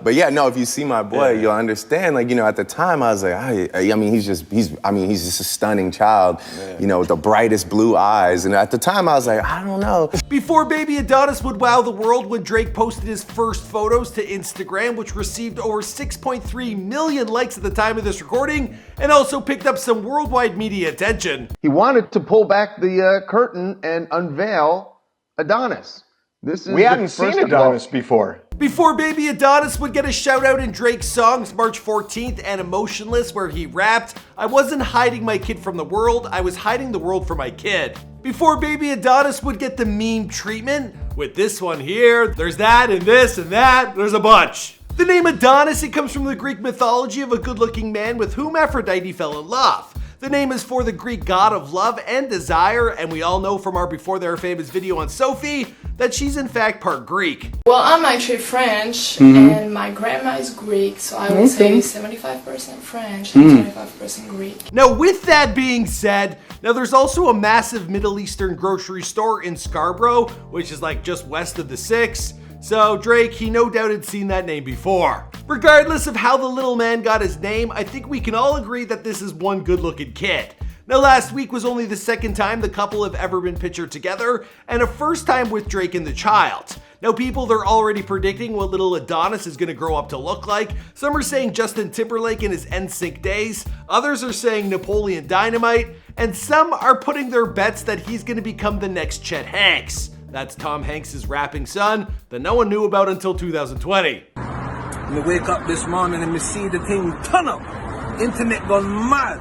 But yeah, no, if you see my boy, you'll understand. Like, you know, at the time I was like, I mean, he's just a stunning child, you know, with the brightest blue eyes. And at the time I was like, I don't know. Before baby Adonis would wow the world when Drake posted his first photos to Instagram, which received over 6.3 million likes at the time of this recording, and also picked up some worldwide media attention. He wanted to pull back the curtain and unveil Adonis. We hadn't seen Adonis before. Before baby Adonis would get a shout out in Drake's songs March 14th and Emotionless, where he rapped, "I wasn't hiding my kid from the world, I was hiding the world from my kid." Before baby Adonis would get the meme treatment, with this one here, there's that and this and that, there's a bunch. The name Adonis, it comes from the Greek mythology of a good-looking man with whom Aphrodite fell in love. The name is for the Greek god of love and desire, and we all know from our Before They Were Famous video on Sophie that she's in fact part Greek. Well, I'm actually French, and my grandma is Greek, so I would say 75% French and 25% Greek. Now, with that being said, now there's also a massive Middle Eastern grocery store in Scarborough, which is like just west of the 6. So Drake, he no doubt had seen that name before. Regardless of how the little man got his name, I think we can all agree that this is one good-looking kid. Now, last week was only the second time the couple have ever been pictured together, and a first time with Drake and the child. Now, people, they're already predicting what little Adonis is going to grow up to look like. Some are saying Justin Timberlake in his NSYNC days, others are saying Napoleon Dynamite, and some are putting their bets that he's going to become the next Chet Hanks. That's Tom Hanks' rapping son that no one knew about until 2020. Me wake up this morning and me see the thing turn up. Internet gone mad.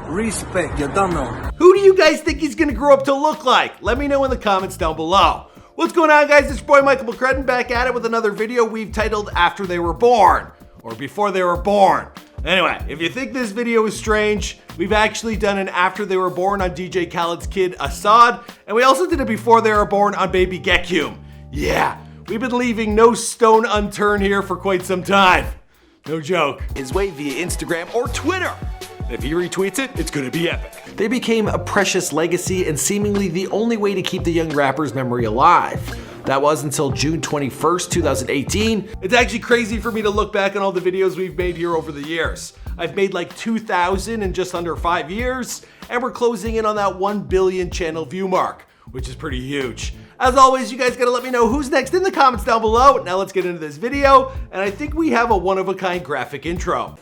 Respect, you don't know. Who do you guys think he's gonna grow up to look like? Let me know in the comments down below. What's going on, guys? It's your boy Michael McCrudden back at it with another video we've titled After They Were Born, or Before They Were Born. Anyway, if you think this video is strange, we've actually done an After They Were Born on DJ Khaled's kid Assad, and we also did a Before They Were Born on baby Gekyum. Yeah, we've been leaving no stone unturned here for quite some time. No joke. His way via Instagram or Twitter. If he retweets it, it's gonna be epic. They became a precious legacy and seemingly the only way to keep the young rapper's memory alive. That was until June 21st, 2018. It's actually crazy for me to look back on all the videos we've made here over the years. I've made like 2,000 in just under 5 years, and we're closing in on that 1 billion channel view mark, which is pretty huge. As always, you guys gotta let me know who's next in the comments down below. Now let's get into this video, and I think we have a one-of-a-kind graphic intro.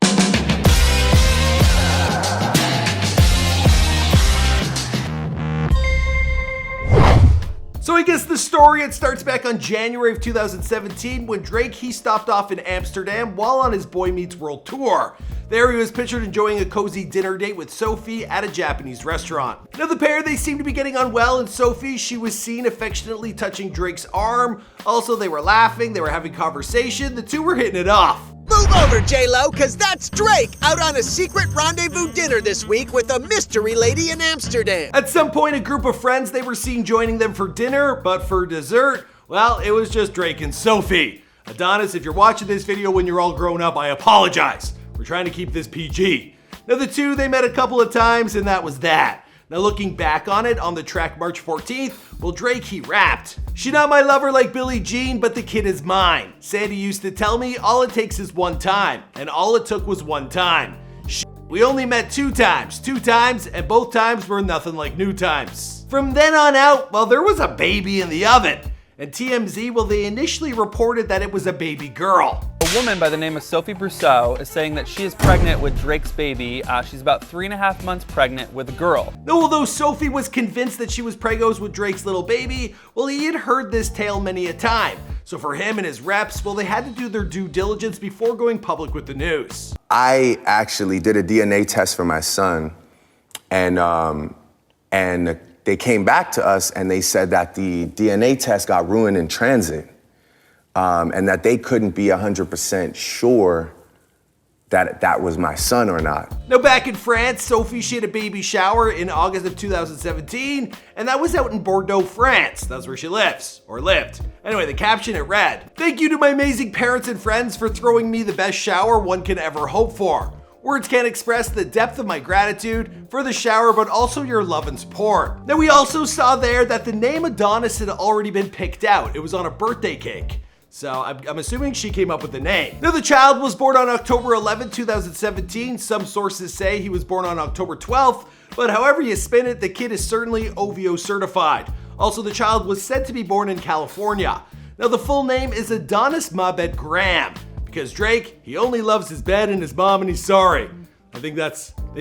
So I guess the story, it starts back on January of 2017 when Drake, he stopped off in Amsterdam while on his Boy Meets World tour. There he was pictured enjoying a cozy dinner date with Sophie at a Japanese restaurant. Now the pair, they seemed to be getting on well, and Sophie, she was seen affectionately touching Drake's arm. Also, they were laughing, they were having conversation, the two were hitting it off. Move over, J-Lo, cause that's Drake out on a secret rendezvous dinner this week with a mystery lady in Amsterdam. At some point, a group of friends, they were seen joining them for dinner, but for dessert, well, it was just Drake and Sophie. Adonis, if you're watching this video when you're all grown up, I apologize. We're trying to keep this PG. Now the two, they met a couple of times and that was that. Now looking back on it, on the track March 14th, well, Drake, he rapped. She not my lover like Billie Jean, but the kid is mine. Sandy used to tell me all it takes is one time, and all it took was one time. We only met two times, and both times were nothing like new times. From then on out, well, there was a baby in the oven. And TMZ, well, they initially reported that it was a baby girl. A woman by the name of Sophie Brussaux is saying that she is pregnant with Drake's baby. She's about 3.5 months pregnant with a girl. Now, although Sophie was convinced that she was pregos with Drake's little baby, well, he had heard this tale many a time. So for him and his reps, well, they had to do their due diligence before going public with the news. I actually did a DNA test for my son, and they came back to us and they said that the DNA test got ruined in transit, and that they couldn't be 100% sure that that was my son or not. Now back in France, Sophie, she had a baby shower in August of 2017, and that was out in Bordeaux, France. That's where she lives, or lived. Anyway, the caption, it read, "Thank you to my amazing parents and friends for throwing me the best shower one can ever hope for. Words can't express the depth of my gratitude for the shower, but also your love and support." Now we also saw there that the name Adonis had already been picked out. It was on a birthday cake. So I'm assuming she came up with the name. Now the child was born on October 11, 2017. Some sources say he was born on October 12th, but however you spin it, the kid is certainly OVO certified. Also, the child was said to be born in California. Now the full name is Adonis Mabed Graham, because Drake, he only loves his bed and his mom and he's sorry. They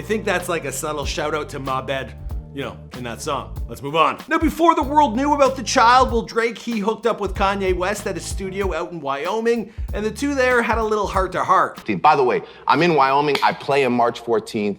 think that's like a subtle shout out to Mabed, you know, in that song. Let's move on. Now, before the world knew about the child, well, Drake, he hooked up with Kanye West at a studio out in Wyoming, and the two there had a little heart-to-heart. By the way, I'm in Wyoming. I play on March 14th.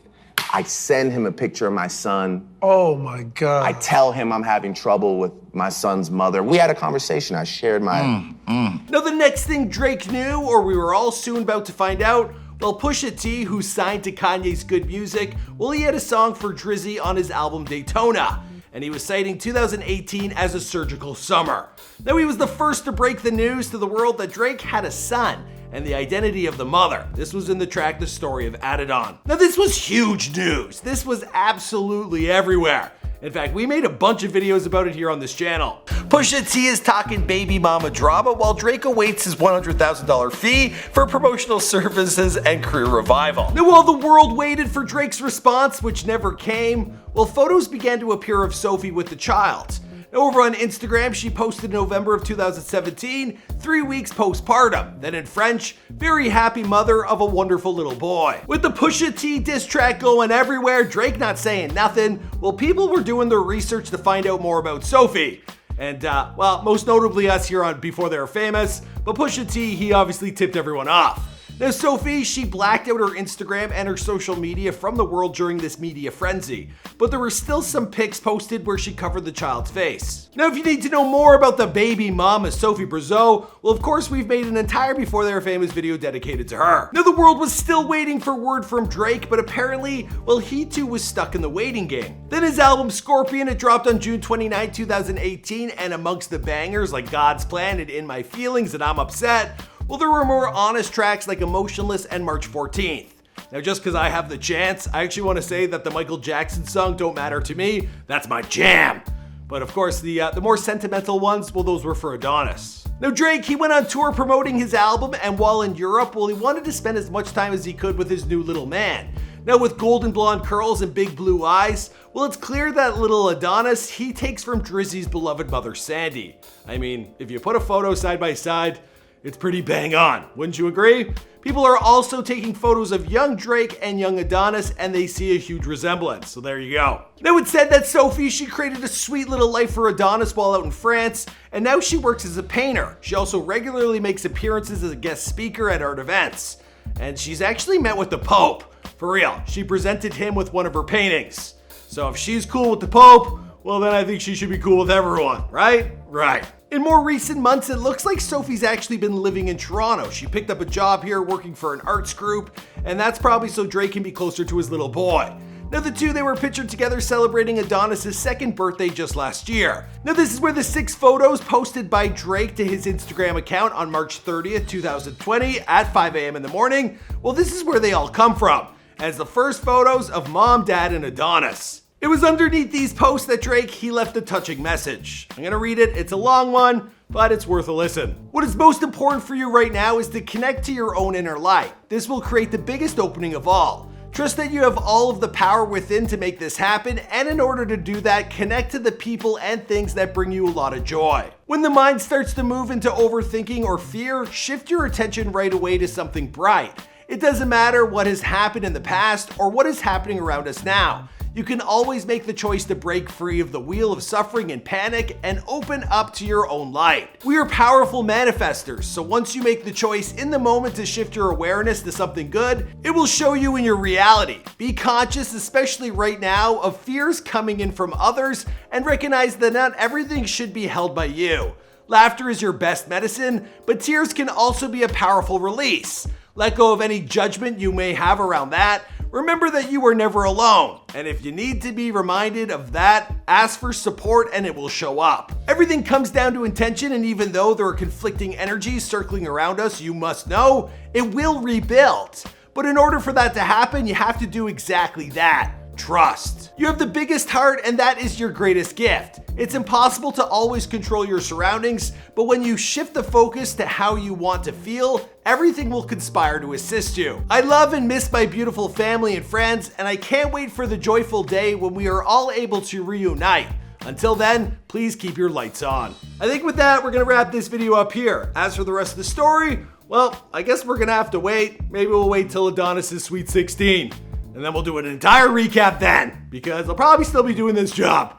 I send him a picture of my son. Oh my God. I tell him I'm having trouble with my son's mother. We had a conversation. I shared my... Now, the next thing Drake knew, or we were all soon about to find out, well, Pusha T, who signed to Kanye's Good Music, well, he had a song for Drizzy on his album Daytona, and he was citing 2018 as a surgical summer. Now, he was the first to break the news to the world that Drake had a son, and the identity of the mother. This was in the track The Story of Adonis. Now, this was huge news. This was absolutely everywhere. In fact, we made a bunch of videos about it here on this channel. Pusha T is talking baby mama drama while Drake awaits his $100,000 fee for promotional services and career revival. Now, while the world waited for Drake's response, which never came, well, photos began to appear of Sophie with the child. Now, over on Instagram, she posted in November of 2017, 3 weeks postpartum. Then in French, very happy mother of a wonderful little boy. With the Pusha T diss track going everywhere, Drake not saying nothing, well, people were doing their research to find out more about Sophie. And, well, most notably us here on Before They Were Famous, but Pusha T, he obviously tipped everyone off. Now, Sophie, she blacked out her Instagram and her social media from the world during this media frenzy, but there were still some pics posted where she covered the child's face. Now, if you need to know more about the baby mama, Sophie Brussaux, well, of course, we've made an entire Before They Were Famous video dedicated to her. Now, the world was still waiting for word from Drake, but apparently, well, he too was stuck in the waiting game. Then his album Scorpion, it dropped on June 29, 2018, and amongst the bangers like God's Plan and In My Feelings and I'm Upset, well, there were more honest tracks like Emotionless and March 14th. Now, just because I have the chance, I actually want to say that the Michael Jackson song Don't Matter to Me, that's my jam. But of course, the more sentimental ones, well, those were for Adonis. Now, Drake, he went on tour promoting his album, and while in Europe, well, he wanted to spend as much time as he could with his new little man. Now, with golden blonde curls and big blue eyes, well, it's clear that little Adonis, he takes from Drizzy's beloved mother, Sandy. I mean, if you put a photo side by side, it's pretty bang on, wouldn't you agree? People are also taking photos of young Drake and young Adonis, and they see a huge resemblance, so there you go. Now, it's said that Sophie, she created a sweet little life for Adonis while out in France, and now she works as a painter. She also regularly makes appearances as a guest speaker at art events. And she's actually met with the Pope. For real, she presented him with one of her paintings. So if she's cool with the Pope, well, then I think she should be cool with everyone, right? Right. In more recent months, it looks like Sophie's actually been living in Toronto. She picked up a job here working for an arts group, and that's probably so Drake can be closer to his little boy. Now, the two, they were pictured together celebrating Adonis' second birthday just last year. Now, this is where the 6 photos posted by Drake to his Instagram account on March 30th, 2020 at 5 a.m. in the morning, well, this is where they all come from, as the first photos of mom, dad, and Adonis. It was underneath these posts that Drake, he left a touching message. I'm gonna read it, it's a long one, but it's worth a listen. What is most important for you right now is to connect to your own inner light. This will create the biggest opening of all. Trust that you have all of the power within to make this happen, and in order to do that, connect to the people and things that bring you a lot of joy. When the mind starts to move into overthinking or fear, shift your attention right away to something bright. It doesn't matter what has happened in the past or what is happening around us now. You can always make the choice to break free of the wheel of suffering and panic and open up to your own light. We are powerful manifestors, so once you make the choice in the moment to shift your awareness to something good, it will show you in your reality. Be conscious, especially right now, of fears coming in from others, and recognize that not everything should be held by you. Laughter is your best medicine, but tears can also be a powerful release. Let go of any judgment you may have around that. Remember that you are never alone, and if you need to be reminded of that, ask for support and it will show up. Everything comes down to intention, and even though there are conflicting energies circling around us, you must know it will rebuild. But in order for that to happen, you have to do exactly that. trust. You have the biggest heart, and that is your greatest gift. It's impossible to always control your surroundings, but when you shift the focus to how you want to feel, everything will conspire to assist you. I love and miss my beautiful family and friends, and I can't wait for the joyful day when we are all able to reunite. Until then, please keep your lights on. I think with that, we're gonna wrap this video up here. As for the rest of the story, well, I guess we're gonna have to wait. Maybe we'll wait till Adonis is Sweet 16. And then we'll do an entire recap then, because I'll probably still be doing this job.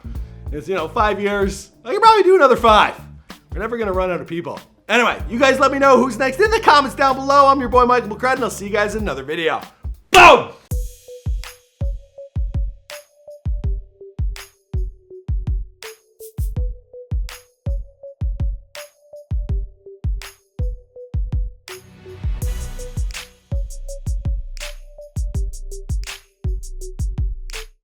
It's, 5 years. I can probably do another 5. We're never gonna run out of people. Anyway, you guys let me know who's next in the comments down below. I'm your boy, Michael McCrudden. I'll see you guys in another video. Boom!